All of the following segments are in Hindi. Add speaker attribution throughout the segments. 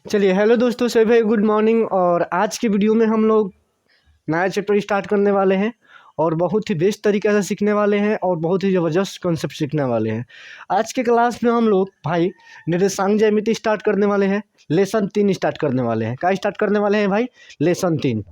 Speaker 1: चलिए हेलो दोस्तों, सभी भाई गुड मॉर्निंग। और आज की वीडियो में हम लोग नया चैप्टर स्टार्ट करने वाले हैं और बहुत ही बेस्ट तरीके से सीखने वाले हैं और बहुत ही ज़बरदस्त कॉन्सेप्ट सीखने वाले हैं। आज के क्लास में हम लोग भाई निर्देशांक ज्यामिति स्टार्ट करने वाले हैं। लेसन 3 स्टार्ट करने वाले हैं। क्या स्टार्ट करने वाले हैं भाई? लेसन 3।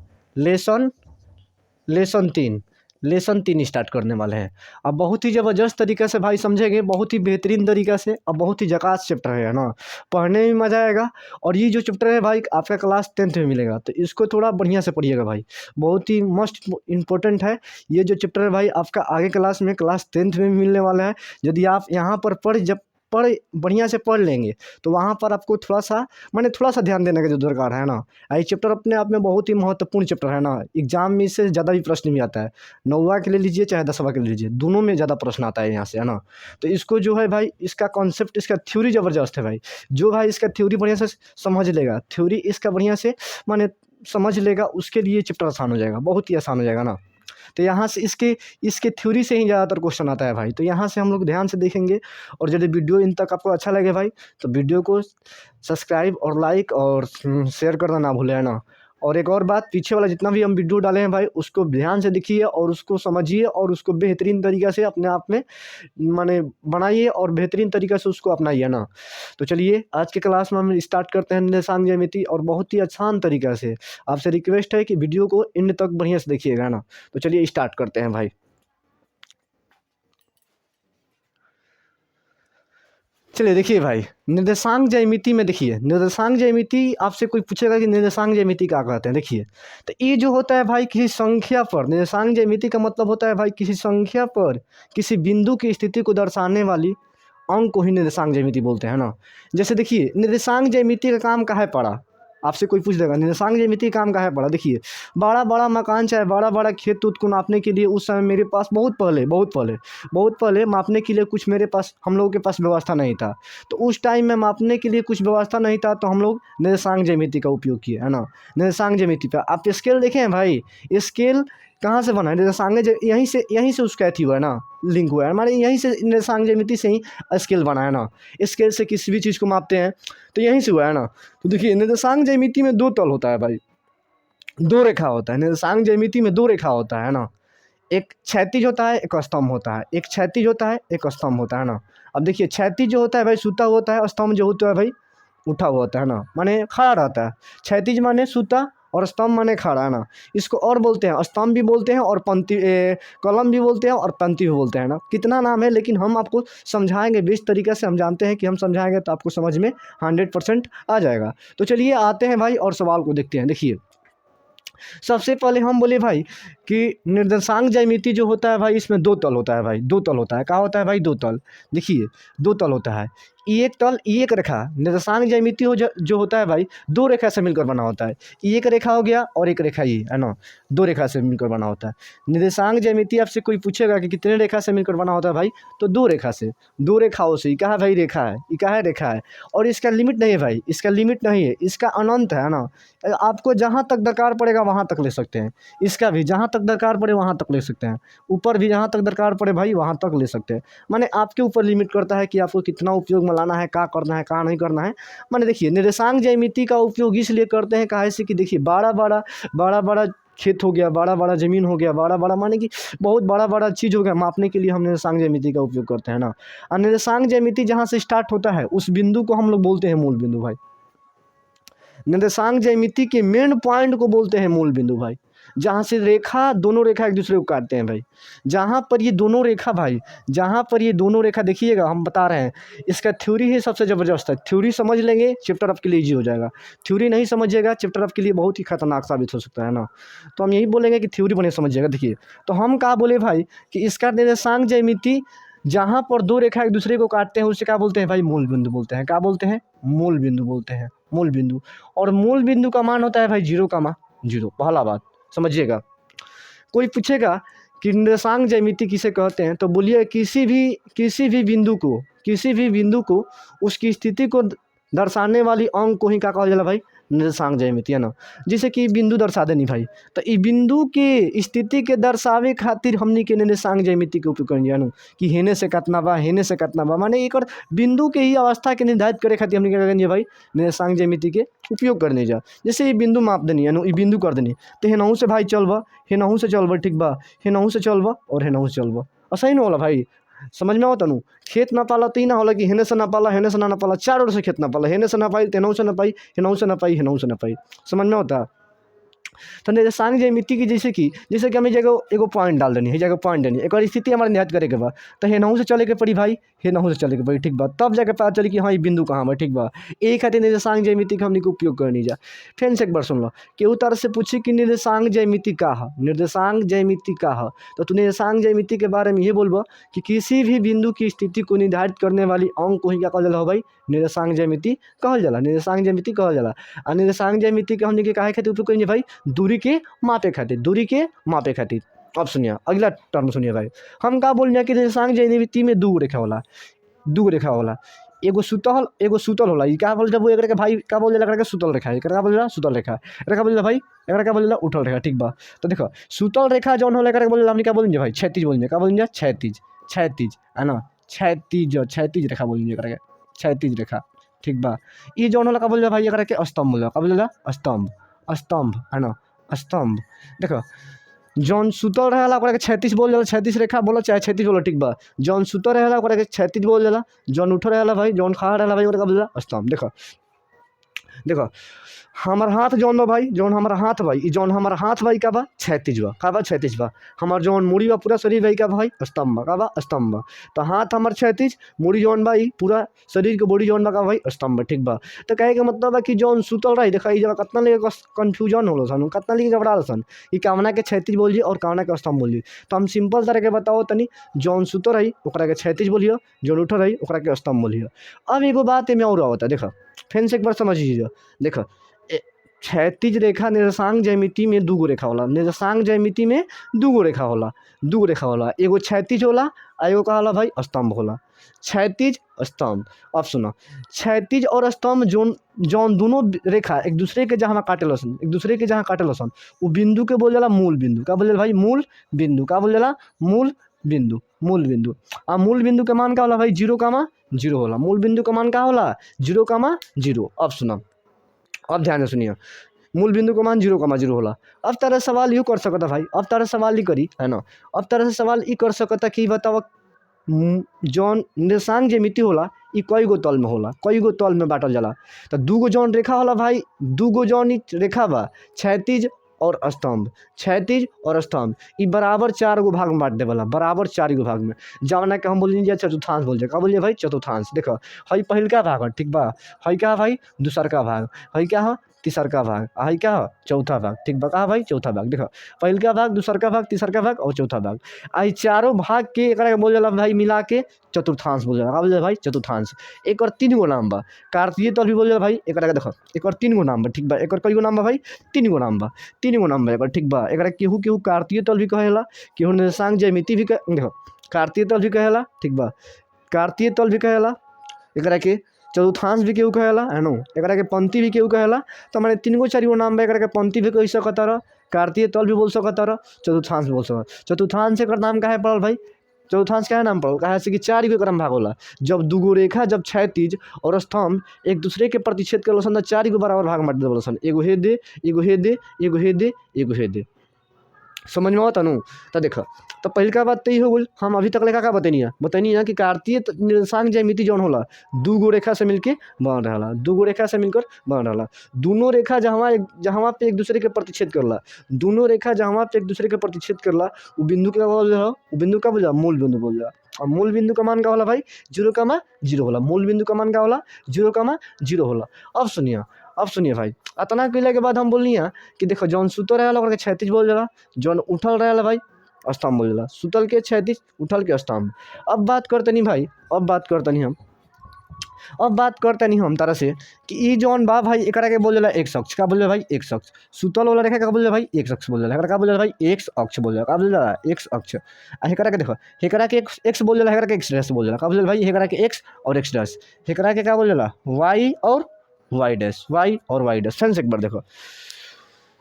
Speaker 1: लेसन 3 स्टार्ट करने वाले हैं। अब बहुत ही ज़बरदस्त तरीके से भाई समझेंगे, बहुत ही बेहतरीन तरीके से। अब बहुत ही झकास चैप्टर है ना, पढ़ने में मज़ा आएगा। और ये जो चैप्टर है भाई आपका क्लास 10th में मिलेगा, तो इसको थोड़ा बढ़िया से पढ़िएगा भाई, बहुत ही मस्ट इम्पोर्टेंट है। ये जो चैप्टर है भाई आपका आगे क्लास में क्लास 10th में मिलने वाला है। यदि आप यहाँ पर पढ़ बढ़िया से पढ़ लेंगे तो वहाँ पर आपको थोड़ा सा ध्यान देने का जो दरकार है ना। ये चैप्टर अपने आप में बहुत ही महत्वपूर्ण चैप्टर है ना। एग्जाम में इससे ज़्यादा भी प्रश्न भी आता है, 9वां के ले लीजिए चाहे 10वां के ले लीजिए, दोनों में ज़्यादा प्रश्न आता है यहाँ से, है ना। तो इसको जो है भाई, इसका कॉन्सेप्ट, इसका थ्योरी ज़बरदस्त है भाई। जो भाई इसका थ्योरी बढ़िया से समझ लेगा, थ्योरी इसका बढ़िया से माने समझ लेगा, उसके लिए चैप्टर आसान हो जाएगा, बहुत ही आसान हो जाएगा ना। तो यहाँ से इसके थ्योरी से ही ज़्यादातर क्वेश्चन आता है भाई। तो यहाँ से हम लोग ध्यान से देखेंगे। और यदि वीडियो इन तक आपको अच्छा लगे भाई तो वीडियो को सब्सक्राइब और लाइक और शेयर करना ना भूलें, है ना। और एक और बात, पीछे वाला जितना भी हम वीडियो डाले हैं भाई उसको ध्यान से देखिए और उसको समझिए और उसको बेहतरीन तरीक़े से अपने आप में माने बनाइए और बेहतरीन तरीक़े से उसको अपनाइए ना। तो चलिए आज के क्लास में हम स्टार्ट करते हैं निर्देशांक ज्यामिति, और बहुत ही आसान तरीक़ा से। आपसे रिक्वेस्ट है कि वीडियो को एंड तक बढ़िया से देखिएगा ना। तो चलिए स्टार्ट करते हैं भाई। चलिए देखिए भाई, निर्देशांक ज्यामिति में देखिए, निर्देशांक ज्यामिति आपसे कोई पूछेगा कि निर्देशांक ज्यामिति क्या कहते हैं, देखिए। तो ये जो होता है भाई किसी संख्या पर, निर्देशांक ज्यामिति का मतलब होता है भाई किसी संख्या पर किसी बिंदु की स्थिति को दर्शाने वाली अंक को ही निर्देशांक ज्यामिति बोलते हैं ना। जैसे देखिए, निर्देशांक ज्यामिति का काम कहाँ है पड़ा, आपसे कोई पूछ देगा निर्देशांक ज्यामिति काम कहाँ है पड़ा। देखिए, बड़ा बड़ा मकान चाहे बड़ा बड़ा खेत उत को नापने के लिए उस समय मेरे पास बहुत पहले मापने के लिए कुछ मेरे पास, हम लोगों के पास व्यवस्था नहीं था। तो उस टाइम में मापने के लिए कुछ व्यवस्था नहीं था, तो हम लोग निर्देशांक ज्यामिति का उपयोग किए, है ना। निर्देशांक ज्यामिति पर आप स्केल देखें हैं भाई, स्केल कहाँ से बना है? निर्देशांक यहीं से उसका अथी हुआ है ना, लिंक हुआ है हमारे, यहीं से निर्देशांक ज्यामिति से ही स्केल बना है ना। स्केल से किसी भी चीज़ को मापते हैं तो यहीं से हुआ है ना। तो देखिए, निर्देशांक ज्यामिति में 2 तल होता है भाई, 2 रेखा होता है। निर्देशांक ज्यामिति में 2 रेखा होता है ना, एक क्षैतिज होता है, एक स्तंभ होता है। एक क्षैतिज होता है, एक स्तंभ होता है ना। अब देखिए, क्षैतिज जो होता है भाई सूता होता है, स्तंभ जो होता है भाई उठा हुआ होता है ना, माने खड़ा रहता है। क्षैतिज माने सूता और स्तंभ माने खड़ा, है ना। इसको और बोलते हैं, स्तंभ भी बोलते हैं और कॉलम भी बोलते हैं और पंक्ति भी बोलते हैं ना। कितना नाम है, लेकिन हम आपको समझाएंगे बेस्ट तरीके से। हम जानते हैं कि हम समझाएंगे तो आपको समझ में 100% आ जाएगा। तो चलिए आते हैं भाई और सवाल को देखते हैं। देखिए, सबसे पहले हम बोले भाई कि निर्देशांक ज्यामिति जो होता है भाई इसमें 2 तल होता है भाई, 2 तल होता है। क्या होता है भाई? 2 तल। देखिए, 2 तल होता है। एक तल, एक रेखा। निर्देशांक ज्यामिति जो होता है भाई 2 रेखा से मिलकर बना होता है। एक रेखा हो गया और एक रेखा ये, है ना, 2 रेखा से मिलकर बना होता है। निर्देशांक ज्यामिति आपसे कोई पूछेगा कि कितने रेखा से मिलकर बना होता है भाई, तो 2 रेखा से, 2 रेखाओं से। क्या है भाई? रेखा है। ये क्या है? रेखा है। और इसका लिमिट नहीं है भाई, इसका लिमिट नहीं है, इसका अनंत है ना। आपको जहाँ तक दरकार पड़ेगा वहाँ तक ले सकते हैं। इसका भी जहाँ तक दरकार पड़े वहाँ तक ले सकते हैं। ऊपर भी जहाँ तक दरकार पड़े भाई वहाँ तक ले सकते हैं। माने आपके ऊपर लिमिट करता है कि आपको कितना उपयोग में लाना है, क्या करना है, क्या नहीं करना है। माने देखिए, निर्देशांक ज्यामिति का उपयोग इसलिए करते हैं काहे से कि देखिए, बड़ा बड़ा खेत हो गया, बड़ा बड़ा ज़मीन हो गया, बड़ा बड़ा माने कि बहुत बड़ा बड़ा चीज़ हो गया, मापने के लिए हम निर्देशांक ज्यामिति का उपयोग करते हैं ना। और निर्देशांक ज्यामिति जहाँ से स्टार्ट होता है उस बिंदु को हम लोग बोलते हैं मूल बिंदु भाई। निर्देशांक ज्यामिति के मेन पॉइंट को बोलते हैं मूल बिंदु भाई, जहाँ से दोनों रेखा एक दूसरे को काटते हैं भाई। जहाँ पर ये दोनों रेखा भाई, जहाँ पर ये दोनों रेखा, देखिएगा हम बता रहे हैं, इसका थ्योरी ही सबसे ज़बरदस्त है। थ्योरी समझ लेंगे चैप्टर आपके लिए ईजी हो जाएगा। थ्योरी नहीं समझिएगा चैप्टर आपके लिए बहुत ही खतरनाक साबित हो सकता है ना। तो हम यही बोलेंगे कि थ्योरी बने समझिएगा। देखिए, तो हम कहा बोले भाई कि इसका निर्देशांक ज्यामिति जहाँ पर 2 रेखा एक दूसरे को काटते हैं उसे क्या बोलते हैं भाई? मूल बिंदु बोलते हैं। क्या बोलते हैं? मूल बिंदु बोलते हैं, मूल बिंदु। और मूल बिंदु का मान होता है भाई 0,0। पहला बात समझिएगा। कोई पूछेगा कि निर्देशांक ज्यामिति किसे कहते हैं, तो बोलिए किसी भी बिंदु को उसकी स्थिति को दर्शाने वाली अंक को ही क्या कहा जाला भाई? निर्देशांक ज्यामिति है ना। जैसे कि बिंदु दर्शा देनी भाई, तो ई बिंदु के स्थिति के दर्शावे खातिर हमनी के निर्देशांक ज्यामिति के उपयोग करेंगे ना, कि हेने से कितना बा, हेने से कितना बा, माने एक बिंदु के ही अवस्था के निर्धारित करे खातिर हमनी क्या करेंगे भाई, निर्देशांक ज्यामिति के उपयोग करने जा। जैसे ये बिंदु माप देनी है ना, ये बिंदु कर देनी, तो हेनहू से भाई चलबा, हेनहू से चलबा, ठीक बा, हेनहू से चलबा और हेनहू से चलबा, ऐसा ही ना होला भाई। समझ में आवता नु, खेत ना पाला तो ही ना होला कि हेने से ना पाला, हेने से ना पाला, चार ओर से खेत ना पाला, हेने से ना पाई, तेनहू से ना पाई, हेनहू से ना पाई, हेनहू से ना पाई। समझ में होता। तो निर्देशांक ज्यामिति की जैसे कि हमें जगह एगो पॉइंट डाल देनी है, जगह पॉइंट देनी एक स्थिति हमारे निर्धारित करे के बा, तो हेनहू से चले के पड़ी भाई, हेनहू से चले के पड़ी, ठीक बा, तब जाके पता चली कि हाँ ये बिंदु कहाँ बा, ठीक बा। एक खातिर निर्देशांक ज्यामिति का हमने को उपयोग करनी जा। फिर से एक बार सुन लो, केहू तरह से पूछी कि निर्देशांक ज्यामिति का है, निर्देशांक ज्यामिति का है, तो तू निर्देशांक ज्यामिति के बारे में ये बोलबा कि किसी भी बिंदु की स्थिति को निर्धारित करने वाली अंक को ही क्या कहल जाला भाई, निर्देशांक ज्यामिति कहल जाला, निर्देशांक ज्यामिति कहल जाला। आ निर्देशांक ज्यामिति के हमने के काहे खातिर उपयोग करेंगे भाई, दूरी के मापे खातिर, दूरी के मापे खातिर। अब सुनिए अगला टर्म सुनिए भाई, हम का बोल कि निर्देशांक ज्यामिति में दू रेखा होला, दू रेखा होला, एगो सुतल होला। ई का बोल जब एकरा के भाई का बोल जाला, एकरा के सुतल रेखा, एकरा का बोल जाला सुतल रेखा, एकरा का बोल जाला भाई, एकरा का बोल जाला उठल रेखा, ठीक बा। तो देखो सुतल रेखा जौन होला एकरा के बोल जाला हमनी का बोल भाई, क्षैतिज बोल, का बोल क्षैतिज, क्षैतिज है ना, क्षैतिज, क्षैतिज रेखा बोल एकरा के, क्षैतिज रेखा, ठीक बा। ई जौन होला का बोल जाला भाई, एकरा के स्तंभ बोल, का बोल जाला स्तंभ, स्तंभ है ना, स्तंभ। देखो जौन सुतल रहेला ओकरा के क्षैतिज बोल जाला, क्षैतिज रेखा बोला चाहे क्षैतिज बोला, ठीक बा। जौन सुतल रहेला ओकरा के क्षैतिज बोल जाला, जौन उठल रहेला भाई, जौन खड़ा रहेला भाई ओकरा का बोल जाला स्तंभ। देखो देखो हमार हाथ जौन बा भाई, जौन हमारा हाथ भाई, ई जौन हमारा हाथ भाई का बा क्षैतिज बा, का बा क्षैतिज बा। हमार जौन मुड़ी बा पूरा शरीर भाई का भाई स्तंभ बा, का बा स्तंभ बा। तो हाथ हमार क्षैतिज, मुड़ी जौन बा ई पूरा शरीर के बॉडी जौन बा का भाई स्तंभ बा, ठीक बा। तो कहे के मतलब बा कि जौन सुतल रही, देखा ई जगह कितना लेके कन्फ्यूजन होला सन, कितना लेके घबराल सन, ई कामना के क्षैतिज बोलिए और कामना के स्तंभ बोलिए। तो हम सिंपल तरह के बताओ तनी, जौन सुतल रही ओकरा के क्षैतिज बोलिए, जौन उठल रही ओकरा के स्तंभ बोलिए। अब एगो बात एमे और आवता, देखा फिर से एक बार समझ लीजिए। देखो क्षैतिज रेखा निर्देशांक ज्यामिति में दूगो रेखा होला, निर्देशांक ज्यामिति में दूगो रेखा होला, दूगो रेखा होला, एगो क्षैतिज होला आ एगो का होला भाई स्तंभ होला, क्षैतिज स्तंभ। अब सुनो, क्षैतिज और स्तंभ जौन दोनों रेखा एक दूसरे के जहाँ काटे लसन, एक दूसरे के जहाँ काटे लसन, वो बिंदु के बोल जाला मूल बिंदु, का बोल जाला भाई मूल बिंदु, का बोल जाला मूल बिंदु, मूल बिंदु। आ मूल बिंदु के मान का होला भाई 0,0 होला, मूल बिंदु का मान का होला 0,0। अब सुनो, अब ध्यान से सुनिए, मूल बिंदु का मान 0,0 होला। अब तारा सवाल यूँ कर सकता भाई, अब तारा सवाल ही करी है ना, अब तारा से सवाल ई कर सकता कि बताओ जौन निर्देशांक ज्यामिति होला ई कई गो तल में होला, कई गो तल में बांटल जाला। तो दूगो जौन रेखा होला भाई, दूगो जौन रेखा बा क्षैतिज और स्तंभ, क्षैतिज और स्तंभ, ई बराबर 4 गो भाग में बांट देवला, बराबर 4 गो भाग में, जौना के हम बोल जाए चतुर्थांश बोल जाए, का बोलिए भाई चतुर्थांश। देखो हई पहिलका भाग है, ठीक बा, हई क्या भाई दूसरका भाग, हई क्या है तीसरका भाग, हई क्या है चौथा भाग, ठीक बा, कहा भाई चौथा भाग। देखो पहिलका भाग, दूसरका भाग, तीसरका भाग और चौथा भाग, आई चारों भाग के एकरा के बोल जाला भाई मिला के चतुर्थांश बोल जाला, का बोल जाला भाई चतुर्थांश। एक और 3 गो नाम बा, कार्तीय तल भी बोल जाला भाई एकरा के। देखो एक और 3 गो नाम बा, ठीक बा, एक और कई गो नाम बा भाई 3 गो नाम बा, 3 गो नाम बा एकर, ठीक बा। एकरा केहू केहू कार्तीय तल भी कहेला, केहू निर्देशांक ज्यामिति भी देखो कार्तीय तल भी कहेला, ठीक बा, कार्तीय तल भी कहेला, एकरा के चतुर्थांश भी केहू कहेला है नो, एकरा के पंक्ति भी केहू कहेला। तो हमारे 3 गो 4 गो नाम बा, एकरा के पंक्ति भी कह सकता रह, कार्तीय तल भी बोल सकता रह, चतुर्थांश भी बोल सकता। चतुर्थांश एकर नाम काहे पड़ल भाई, चतुर्थांश काहे नाम पड़ल, काहे से कि 4 गो क्रम भाग होला। जब दूगो रेखा, जब क्षैतिज और स्तंभ एक दूसरे के प्रतिच्छेद कर सन, 4 गो बराबर भाग बांट देवल सन, एगो हे दे, एगो हे दे, एगो हे दे, एगो हे दे। समझ में आता नु। तो देखो तो पहिलका बात तो ही हो गई, हम अभी तक लेखा का बतनी है कि कार्तीय निर्देशांक ज्यामिति जौन होला दूगो रेखा से मिलके बन रहा, दूगो रेखा से मिलकर बन रहा। दोनों रेखा जहाँ पे एक दूसरे के प्रतिच्छेद करला, दोनों रेखा जहाँ पे एक दूसरे के प्रतिच्छेद करला, वो बिंदु का बोल रहा, वो बिंदु का बोल रहा मूल बिंदु बोल रहा। और मूल बिंदु का मान का होला भाई 0,0 होला, मूल बिंदु का मान का होला 0,0 होला। अब सुनिए भाई, इतना कहले के बाद हम बोलनी है कि देखो जौन सुतल रहेला ओकरा के क्षैतिज बोल जाला, जौन उठल रहेला भाई स्तंभ बोल जाला, सुतल के क्षैतिज, उठल के स्तंभ। अब बात करतनी भाई, अब बात करतनी हम तारा से कि ई जौन बा भाई एकरा के बोल जाला एक्स अक्ष, का बोल जाला भाई एक्स अक्ष। सुतल वाला रेखा का बोल जाला भाई एक्स अक्ष बोल जाला, एकरा का बोल जाला भाई एक्स अक्ष बोल जाला, का बोल जाला एक्स अक्ष। आ एकरा के देखो, एकरा के एक्स बोल जाला, एकरा के एक्स डैश बोल जाला, का बोल जाला भाई एकरा के एक्स और एक्स डैश। एकरा के का बोल जाला वाई और वाई डैश, वाई और वाई डैश। फिर से एक बार देखो,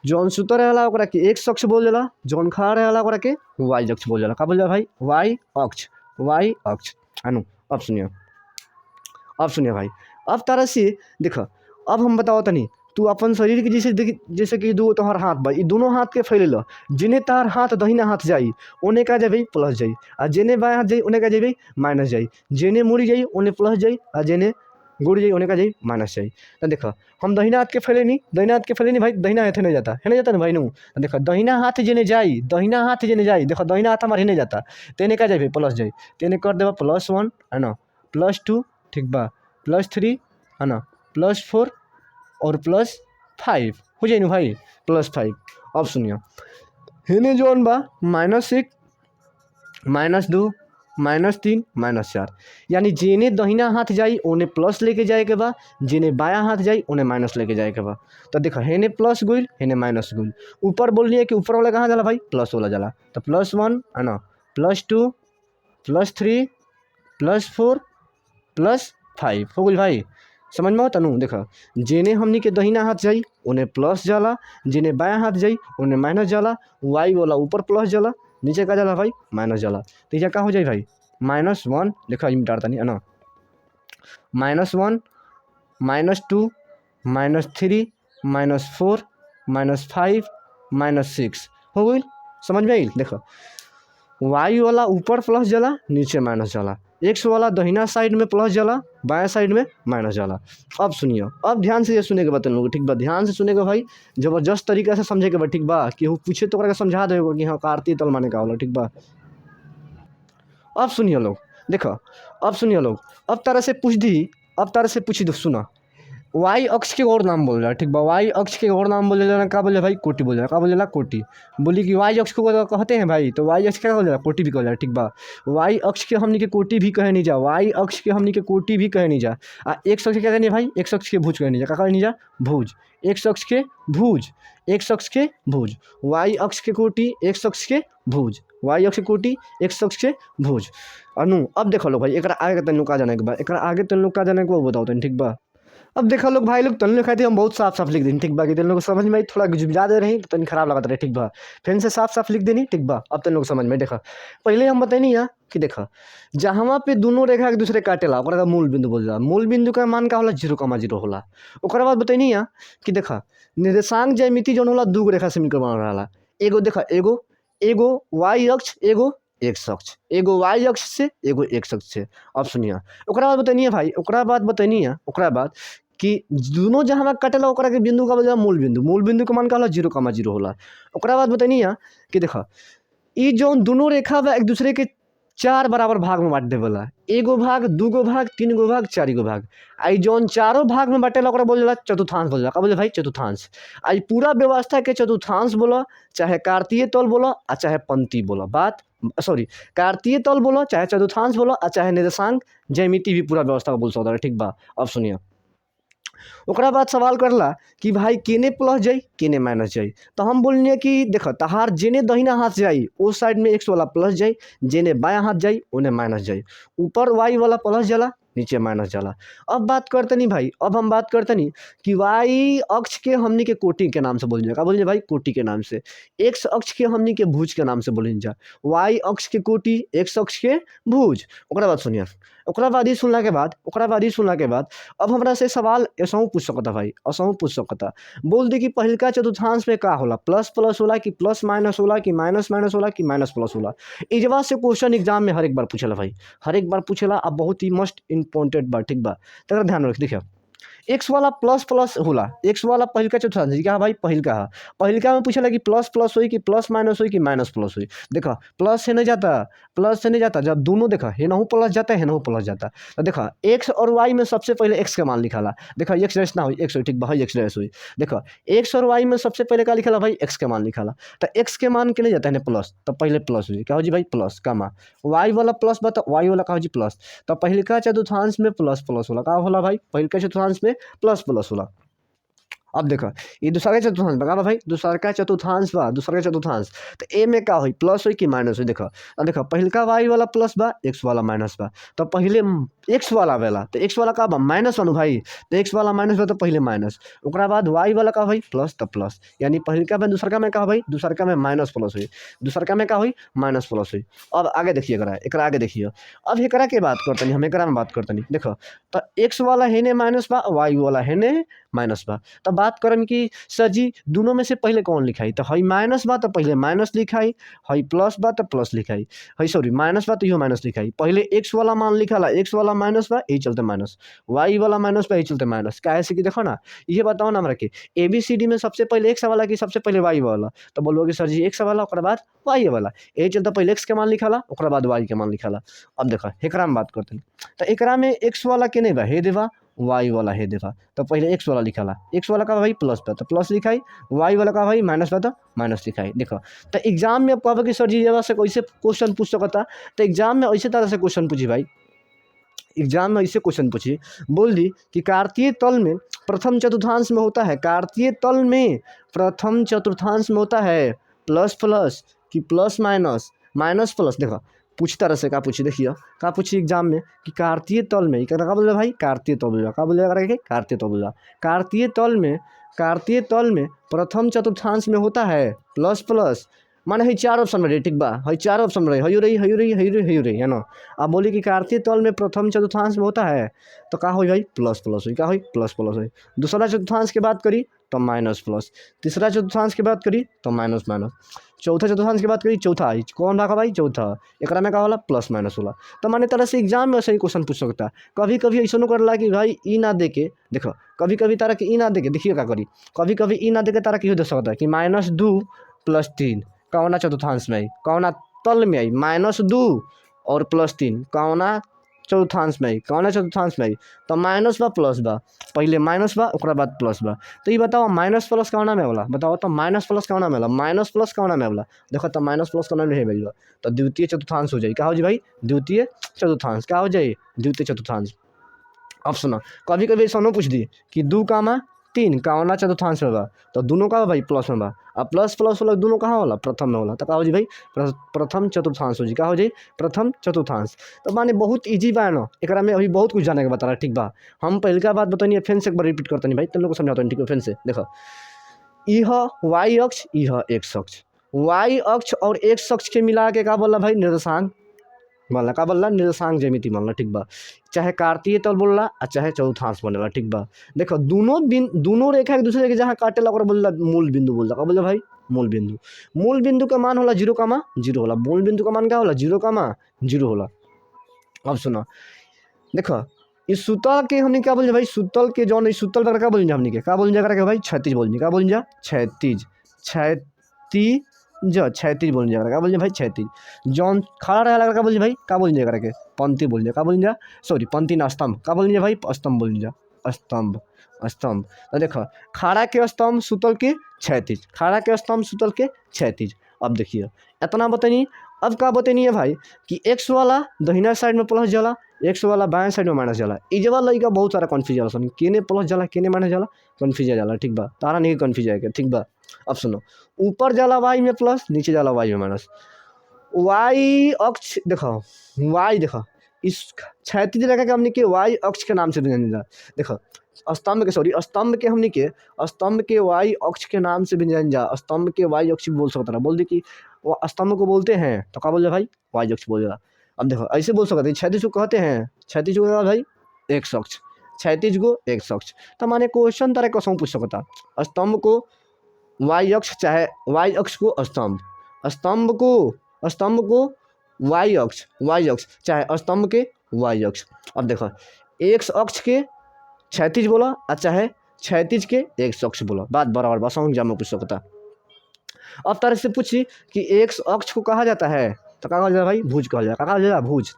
Speaker 1: जौन सुतर रहेला ओकरा के एक्स अक्ष बोल जाला, जौन खड़ा रहेला ओकरा के वाई अक्ष बोल जाला। का बोल जाला भाई? वाई अक्ष, वाई अक्ष। अनु अब सुनिए, अब सुनिए भाई, अब तरह से देखो, अब हम बताओ तनी, तू अपन शरीर के जैसे देख, जैसे कि दो तोहर हाथ बा, दोनों हाथ के फैले लो, जिन्हें तार हाथ दहिना हाथ जाई ओने का जाए प्लस जाई, आ जेने बाएं हाथ जाई ओने का जाए माइनस जाई, जेने मुड़ी जाई ओने प्लस जाई, आ जेने गुड़ जाई ओने का जाई माइनस जाई। तो देखो हम दहिना हाथ के फैले नहीं, दहिना हाथ के फैले नहीं भाई, दहिना हाथ नहीं जाता, है नहीं जाता ना भाई नू। तो देखो दहिना हाथ जेने जाई, दहिना हाथ जेने जाई, देखो दहिना हाथ हमारे नहीं जाता, तेने का जाए प्लस जाई, तेने कर देवा +1 है ना, +2 ठीक बा, +3 है ना, +4 और +5 हो जाए ना भाई, +5। अब सुनिए, हेने जौन बा -1 -2 -3 -4, यानी जेने दहिना हाथ जाई ओने प्लस लेके जाए के बा, जेने बायां हाथ जाई ओने माइनस लेके जाए के बा। तो देखो हेने प्लस गुल, हेने माइनस गुल, ऊपर बोलिए कि ऊपर वाला कहाँ जाला भाई? प्लस वाला जाला। तो +1 है ना, +2 +3 +4 +5 हो गई भाई, समझ में आता नू। देखा जेने हमनी के दहिना हाथ जाई उन्हें प्लस जाला, जेने बायां हाथ जाई उन्हें माइनस जाला, वाई वाला ऊपर प्लस जाला, नीचे का जाला भाई माइनस जाला। तो ये क्या हो जाए भाई? -1 देखा ये मिटाता नहीं है ना, -1 -2 -3 -4 -5 -6 हो गई, समझ में आई। देखो वाई वाला ऊपर प्लस जाला, नीचे माइनस जाला, एक्स वाला दहिना साइड में प्लस जाला, बाएं साइड में माइनस जाला। अब सुनिए, अब ध्यान से ये सुनेगा बता लोग, ठीक बा, ध्यान से सुनेगा भाई, जबरदस्त तरीका से समझेगा बा, ठीक बा, कि वो पूछे तो समझा देगा कि हाँ कार्तीय तल माने का होला, ठीक बा। अब सुनिए लोग, देखो अब सुनिए लोग, अब तरह से पूछ दी, अब तरह से पूछी दो, सुना, वाई अक्ष के और नाम बोल रहा है, ठीक बा, वाई अक्ष के और नाम बोले ना, क्या बोले भाई? कोटि बोल रहा, क्या बोले ला? कोटि। बोली कि वाई अक्ष को कहते हैं भाई, तो वाई अक्ष क्या बोल रहा है? कोटि भी कह रहा है, ठीक बा। वाई अक्ष के हमनी के कोटि भी कहे नहीं जा, वाई अक्ष के हमनी के कोटि भी कहे नहीं जा, एक्स अक्ष क्या कहने भाई? एक्स अक्ष के भुज कहे नहीं जा, क्या कहे नहीं जा? भुज, एक्स अक्ष के भुज, एक्स अक्ष के भुज, वाई अक्ष के कोटि, एक्स अक्ष के भुज, वाई अक्ष के कोटि, एक्स अक्ष के भुज। अनु अब देखो लो भाई, एक आगे तन का जाने के बाद, एक आगे तन का जाने के बाद बताओ तन, ठीक बा। अब देखा लोग भाई, लोग तन लिखाई थी, हम बहुत साफ साफ लिख देनी, ठीक बा, कि तेन लोग समझ में थोड़ा गुजबिजा दे रही तो तन खराब लगा रहे, ठीक बा, फिर से साफ साफ लिख देनी, ठीक बा। अब तेन लोग समझ में, देखा पहले हम बताइनी है कि देखा जहाँ पे दोनों रेखा एक दूसरे काटेला ओकरा का मूल बिंदु बोल जाला, मूल बिंदु का मान का होला? 0,0 होला। ओकरा बाद बताइनी है कि देखा निर्देशांक ज्यामिति जौन होला दूगो रेखा से मिलकर बनल रहला, एगो देखा एगो वाई अक्ष, एगो एक्स अक्ष, एगो वाई अक्ष से, एगो एक्स अक्ष से। अब सुनिए, ओकरा बाद बताइए भाई, ओकरा बाद बताइनी है, ओकरा बाद कि दोनों जहाँ कटेला ओकरा के बिंदु का बोला मूल बिंदु, मूल बिंदु के मान का होला? 0,0 होला। ओकरा बाद बताइनी है कि देखा ई जौन दोनों रेखा बा एक दूसरे के 4 बराबर भाग में बांट देवला, एगो भाग, दूगो भाग, 3गो भाग, 4गो भाग। आई जौन चारों भाग में बांटेला ओकरा बोल जाला चतुर्थांश बोल जाला। का बोले भाई? चतुर्थांश। आई पूरा व्यवस्था के चतुर्थांश बोला, चाहे कार्तीय तल बोला आ चाहे पंक्ति बोला, बात सॉरी कार्तीय तल बोला, चाहे चतुर्थांश बोला आ चाहे निर्देशांक ज्यामिति भी पूरा व्यवस्था को बोल सकता है, ठीक बा। अब सुनिए, ओकरा बाद सवाल करला कि भाई केने प्लस जाई, केने माइनस जाई। तो हम बोलनी कि देखो तहार जेने दहिना हाथ जाई उस साइड में एक्स वाला प्लस जाई, जेने बायां हाथ जाई उन्हें माइनस जाई, ऊपर वाई वाला प्लस जाला, नीचे माइनस जाला। अब बात करते नहीं भाई, अब हम बात करते नहीं कि वाई अक्ष के हमनी के कोटि के नाम से बोल जा, बोलिए भाई कोटि के नाम से, एक्स अक्ष के हमनी के भुज के नाम से बोल जा, वाई अक्ष के कोटि, एक्स अक्ष के भुज। ओकरा बाद सुनिए, ओकरा बाद ही सुनला के बाद, ओकरा बाद ही सुनला के बाद अब हमरा से सवाल ऐसा पूछ सकता भाई, ऐसा पूछ सकता, बोल दे कि पहिलका चतुर्थांश में का होला? प्लस प्लस होला कि प्लस माइनस होला कि माइनस माइनस होला कि माइनस प्लस होला? इजवा से क्वेश्चन एग्जाम में हर एक बार पूछेला भाई, हर एक बार पूछेला। अब बहुत ही मस्ट इंपॉर्टेंट बात, ठीक बा, तक ध्यान रख। देखिए एक्स वाला प्लस प्लस होला, एक्स वाला पहिलका चतुर्थांश क्या भाई? पहिलका है। पहिलका में पूछेला कि प्लस प्लस हुई कि प्लस माइनस हुई कि माइनस प्लस हुई। देखा प्लस से नहीं जाता, प्लस से नहीं जाता, जब दोनों देखा है ना प्लस जाता है ना प्लस जाता। तो देखा एक्स और वाई में सबसे पहले एक्स का मान लिखाला, देखा एक्स रेस ना हुई एक्स हुई, ठीक भाई एक्स रेस हुई। देखा एक्स और वाई में सबसे पहले क्या लिखाला भाई? एक्स का मान लिखाला। तो एक्स के मान के नहीं जाता है प्लस, तो पहले प्लस हुई, क्या हो जी भाई? प्लस का मान। वाई वाला प्लस बता, वाई वाला का हो जी प्लस। तो पहिलका चतुर्थांश में प्लस प्लस होला, का होला भाई? पहिलका चतुर्थांश में प्लस प्लस होला। अब देखा ये दूसरा का चतुर्थांश बा भाई, दूसरा का चतुर्थांश बा, दूसरा का चतुर्थांश। तो ए में का हुई? प्लस हुई कि माइनस हुई? देखा अब देखा पहिलका वाई वाला प्लस बा, एक्स वाला माइनस बा। तो पहले एक्स वाला बेला तो एक्स वाला का माइनस वन भाई, तो एक्स वाला माइनस बा तो पहले माइनस, ओकरा बाद वाई वाला का भाई प्लस तो प्लस, यानी पहिलका में दूसरका में का भाई दूसरका में माइनस प्लस हुई, दूसरका में का हुई माइनस प्लस हुई। अब आगे देखिए एकरा आगे देखिए, अब एकरा के बात करतनी हम, एकरा में बात करतनी देखो, तो एक्स वाला हेने माइनस बा, वाई वाला हेने माइनस बा, तो बात करम कि सर जी दोनों में से पहले कौन लिखाई, तो हई माइनस बा तो पहले माइनस लिखाई, हई प्लस बा तो प्लस लिखाई, हई सॉरी माइनस बा तो इहो माइनस लिखाई, पहले एक्स वाला मान लिखाला, एक्स वाला माइनस बा यही चलते माइनस, वाई वाला माइनस बा यही चलते माइनस, काहे से कि देखो ना ये बताओ ना हमरा के ABCD में सबसे पहले एक्स वाला कि सबसे पहले वाई वाला, तो बोलोगे सर जी एक्स वाला ओकरा बाद वाई वाला, यही चलते पहले एक्स के मान लिखाला ओकरा बाद वाई के मान लिखाला। अब देखो एकरा में बात करते हैं, तो एकरा में एक्स वाला के नहीं बा हे देवा, वाई वाला हे देवा, तो पहले एक्स वाला लिखाला, एक्स वाला का भाई प्लस बा तो प्लस लिखाई, वाई वाला का भाई माइनस बा तो माइनस लिखाई। देखो तो एग्जाम में कहबे कि सर जी जगह से कैसे क्वेश्चन पूछ सकता, तो एग्जाम में ऐसे तरह से क्वेश्चन पूछी भाई, एग्जाम में ऐसे क्वेश्चन पूछी, बोल दी कि कार्तीय तल में प्रथम चतुर्थांश में होता है, कार्तीय तल में प्रथम चतुर्थांश में होता है प्लस प्लस कि प्लस माइनस, माइनस प्लस। देखो पूछ तरह से का पूछी, देखिए का पूछी एग्जाम में कि कार्तीय तल में का बोले भाई कार्तीय तल बोला, का बोले कार्तीय तल बोला, कार्तीय तल में प्रथम चतुर्थांश में होता है प्लस प्लस, माने हई चार ऑप्शन रहे ठीक बा, हई चार ऑप्शन रहे हयू रही हयू रही हयू रही हयू रही है ना। अब बोली कि कार्तीय तल में प्रथम चतुर्थांश में होता है तो का हो भाई प्लस प्लस हुई, का हुई प्लस प्लस हुई, दूसरा चतुर्थांश की बात करी तो माइनस प्लस, तीसरा चतुर्थांश की बात करी तो माइनस माइनस, चौथा चतुर्थांश की बात करी चौथा कौन भागा भाई चौथा, एकरा में का होला प्लस माइनस होला। तो माने तरह से एग्जाम में सही क्वेश्चन पूछ सकता, कभी कभी ऐसा करला कि भाई ई ना दे के देखो, कभी कभी तारा के ई ना दे के देखिए का करी, कभी कभी ई ना दे के तारा के दे सकता है कि -2 + 3 कौना चतुर्थांश में आई, कौना तल में आई, -2 और +3 कौना चतुर्थांश में आई, कौना चतुर्थांश में आई, तो माइनस बा प्लस बा, पहले माइनस बा ओकरा बाद प्लस बा, तो ये बताओ माइनस प्लस कौना में होला, बताओ तो माइनस प्लस कौना में होला, माइनस प्लस कौना में होला, देखो तो माइनस प्लस कौना में है तो द्वितीय चतुर्थांश हो जाए, क्या हो जाए भाई द्वितीय चतुर्थांश, क्या हो जाए द्वितीय चतुर्थांश। अब सुनो कभी कभी ऐसा पूछ दी कि 2, 3 चतुर्थांश में बा, तो दोनों का भाई प्लस में बा, अब प्लस प्लस वाला दोनों कहाँ होला प्रथम में होला, तो का हो जी भाई प्रथम चतुर्थांश हो जी, का हो जाए प्रथम चतुर्थांश। तो माने बहुत इजी बा ना, एकरा में अभी बहुत कुछ जाने के बता रहा ठीक बा, हम पहले का बात बताइए फिर से एक बार रिपीट करते नहीं भाई, तुम लोग को समझाता हूँ ठीक है फिर से। देखो यह वाई अक्ष यह एक्स अक्ष, वाई अक्ष और एक्स अक्ष के मिला के का बोला भाई निर्देशांक बोलना, का बोलना निर्देशांक ज्यामिति बोलना ठीक बा, चाहे कार्तीय तल बोलला और चाहे चतुर्थांश बोलेला ठीक बा। देखो दोनों रेखा एक दूसरे के जहाँ काटेला ओकरा बोलला मूल बिंदु बोलला, का बोले भाई मूल बिंदु, मूल बिंदु का मान होला 0,0 होला, मूल बिंदु का मान क्या होला 0,0 होला। अब सुनो देखो इस सूतल के हमने क्या बोल भाई, सूतल के जौन सूतल पर का बोल हमने के का बोल जाकर के भाई क्षैतिज बोल, का बोल जा क्षैतिज, क्षैतिज क्षैतिज बोल जाकर का बोल भाई क्षैतिज, जौन खड़ा रहे का बोल भाई का बोल जाकर के पंक्ति बोल जा, का बोल जा सॉरी पंक्ति ना स्तंभ, का बोल भाई स्तंभ बोल जा, स्तंभ स्तंभ। तो देखो खड़ा के स्तंभ सूतल के क्षैतिज, खड़ा के स्तंभ सूतल के क्षैतिज। अब देखिए इतना बताइए, अब का बताइए भाई कि एक्स वाला दहिना साइड में प्लस जाला, एक्स वाला बाएं साइड में माइनस जाला, इज वाला लड़का बहुत सारा कन्फ्यूज जाला, सुन केने प्लस जाला केने माइनस जाला कन्फ्यूज जाला ठीक बा, तारा नहीं कन्फ्यूज आएगा ठीक बा। अब सुनो ऊपर जाला वाई में प्लस नीचे जाला वाई में माइनस, वाई अक्ष देखो वाई देखो इस क्षैतिज रेखा के हमने के वाई अक्ष के नाम से जाना, देखो स्तंभ के सॉरी स्तंभ के वाई अक्ष के नाम से भी जान जा, स्तंभ के वाई अक्ष भी बोल सकता है, बोल दे कि वो स्तंभ को बोलते हैं तो क्या बोल भाई वाई अक्ष बोलेगा। अब देखो ऐसे बोल सकते हैं क्षैतिज को कहते हैं, क्षैतिज को भाई एक्स अक्ष, क्षैतिज को एक्स अक्ष। तो माने क्वेश्चन तरह कसम पूछ सकता, स्तंभ को वाई अक्ष चाहे वाई अक्ष को स्तंभ, स्तंभ को वाई अक्ष चाहे स्तंभ के वाई अक्ष। अब देखो एक्स अक्ष के क्षैतिज बोला और चाहे क्षैतिज के एक्स अक्ष बोला, बात बराबर बस एग्जाम में पूछ सकता। अब तरह से पूछी कि एक्स अक्ष को कहा जाता है तो कहा जाता है भाई भुज कहा जाता है, कहा जाता है भुज।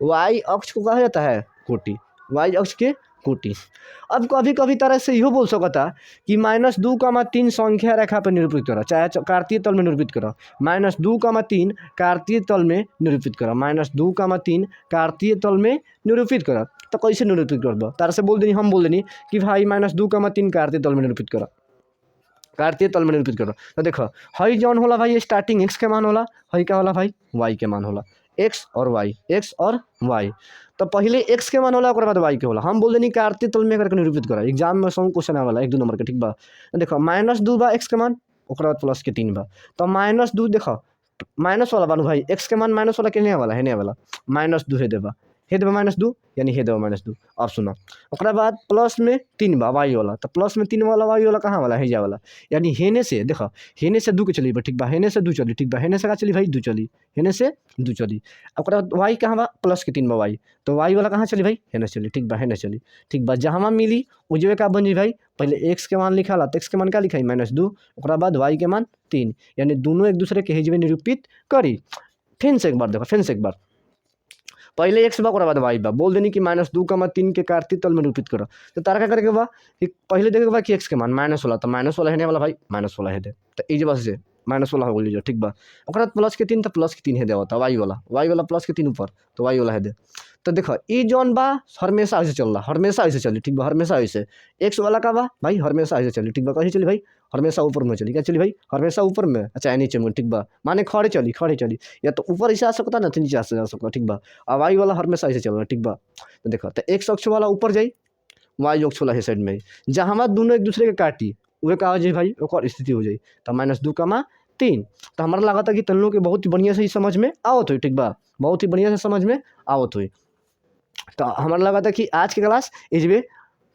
Speaker 1: वाई अक्ष को कहा जाता है कोटि, वाई अक्ष के कोटि। अब कभी कभी तरह से यो बोल सकता कि -2,3 संख्या रेखा पर निरूपित करो, चाहे कार्तीय तल में निरूपित करो, -2,3 कार्तीय तल में निरूपित करो, -2,3 कार्तीय तल में निरूपित करो। तो कैसे निरूपित कर दो, तार से बोल देनी हम बोल देनी कि भाई -2,3 कार्तीय तल में निरूपित करो, कार्तीय तल में निरूपित करो। तो देखो हई जौन होला भाई स्टार्टिंग एक्स के मान होला, हई क्या होला भाई वाई के मान होला, एक्स और वाई, एक्स और वाई। तो पहले एक्स के मान होला, ओकर बाद वाई के होला। हम बोल देनी कि आरती तल में करके निरूपित करा, एग्जाम में सौ क्वेश्चन आवे वाला 1 2 नंबर के, ठीक बा। देखो -2 बा एक्स के मान, ओकर बाद प्लस के 3 बा। तो -2 देखो माइनस वाला बानू भाई, एक्स के मान माइनस वाला केने वाला, हेने वाला -2 हे देबा, हे देबा -2 यानी हे देबा -2। अब सुनो ओकरा बाद प्लस में 3 बा वाई वाला, तो प्लस में 3 वाला वाई वाला कहाँ वाला, हेजा वाला। यानी हेने से देखो, हेने से 2 के चली बा, ठीक बा, हेने से 2 चली, ठीक बा, हेने से का चली भाई 2 चली, हेने से 2 चली। ओकरा बाद वाई कहाँ बा, प्लस के 3 बा वाई, तो वाई वाला कहाँ चली भाई, हेने चली, ठीक बा, हेने चली, ठीक बा। जहाँ मिली उजवे का बन जी भाई, पहले एक्स के मान लिखा ला, तो एक्स के मान का लिखाई -2, ओकरा बाद वाई के मान 3, यानी दोनों एक दूसरे के हेजवे निरूपित करी। फिर से एक बार देखो, फिर से एक बार, पहले एक्स बा ओकरा बाद वाई बा, बोल देनी कि -2,3 के कार्तीय तल में निरूपित करो। तो तारा का करे के बा कि पहले देखे के बा कि एक्स के मान माइनस वाला, तो माइनस वाला हेने वाला भाई, माइनस वाला हे दे, तो इज बस से माइनस वाला हो गई जो, ठीक बा। ओकरा बाद प्लस के 3, तो प्लस के 3 हे दे होता वाई वाला प्लस के 3 ऊपर, तो वाई वाला हे दे। तो देखो ई जौन बा हमेशा ऐसे चल रहा, हमेशा ऐसे चली, ठीक बा, हमेशा ऐसे। एक्स वाला का बा भाई, हमेशा ऐसे चली, ठीक बा, कहीं चली भाई, हमेशा ऊपर में चली, क्या चली भाई, हमेशा ऊपर में, अच्छा नीचे में, ठीक बा, माने खड़े चली, खड़े चली, या तो ऊपर ऐसे आ सकता ना, तो नीचे आ सकता, ठीक बा। अब वाई वाला हमेशा ऐसे चल रहा, ठीक बा। तो देखो, तो एक्स अक्ष वाला ऊपर जाई, वाई अक्ष वाला है साइड में, जहाँ हमारा दोनों एक दूसरे के काटी वह का हो जाए भाई, ओकर स्थिति हो जाए, तो -2,3। तो हमारा लगा था कि तन लोग के बहुत ही बढ़िया से ही समझ में आवत हुई, ठीक बा, बहुत ही बढ़िया से समझ में आवत हुई। तो हमारा लगा था कि आज की क्लास इजबे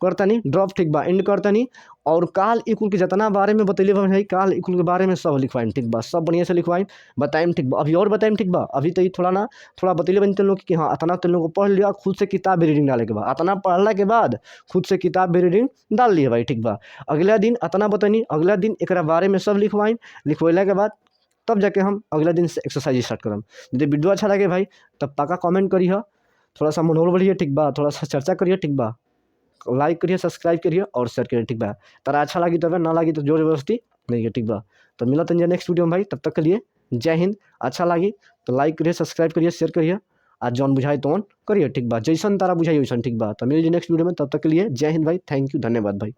Speaker 1: करतनी ड्रॉप, ठीक बा, एंड करतनी। और काल इकुल के जितना बारे में बतैले भाई, काल इकुल के बारे में सब लिखवाइन, ठीक बा, सब बढ़िया से लिखवाइन, बताइम, ठीक बा। अभी और बताइम, ठीक बा, अभी तो थोड़ा ना थोड़ा बतैले बन लोग कि हाँ इतना तुम लोग को पढ़ लिया, खुद से किताब भी रीडिंग डाले के बाद, इतना पढ़ला के बाद खुद से किताब भी रीडिंग डाल लिया भाई, ठीक बा। अगला दिन इतना बतनी, अगला दिन एक बारे में सब लिखवाइन, लिखवैला के बाद तब जाके हम अगला दिन से एक्सरसाइज स्टार्ट करम। यदि वीडियो अच्छा लगे भाई तब पक्का कमेंट करिए, थोड़ा सा मनोबल बढ़िए, ठीक बा, थोड़ा सा चर्चा करिए, ठीक बा, लाइक करिए, सब्सक्राइब करिए और शेयर करिए, ठीक बा। तारा अच्छा लगी तब, ना लगी तो जोर जबरदस्ती नहीं है, ठीक बा। तो मिला तंजे नेक्स्ट वीडियो में भाई, तब तक के लिए जय हिंद। अच्छा लगी तो लाइक करिए, सब्सक्राइब करिए, शेयर करिए, आज जौन बुझाए तो करिए, ठीक बा, जैसन तारा बुझाई वैसन, ठीक बा। तो मिल नेक्स्ट वीडियो में, तब तक के लिए जय हिंद भाई, थैंक यू, धन्यवाद भाई।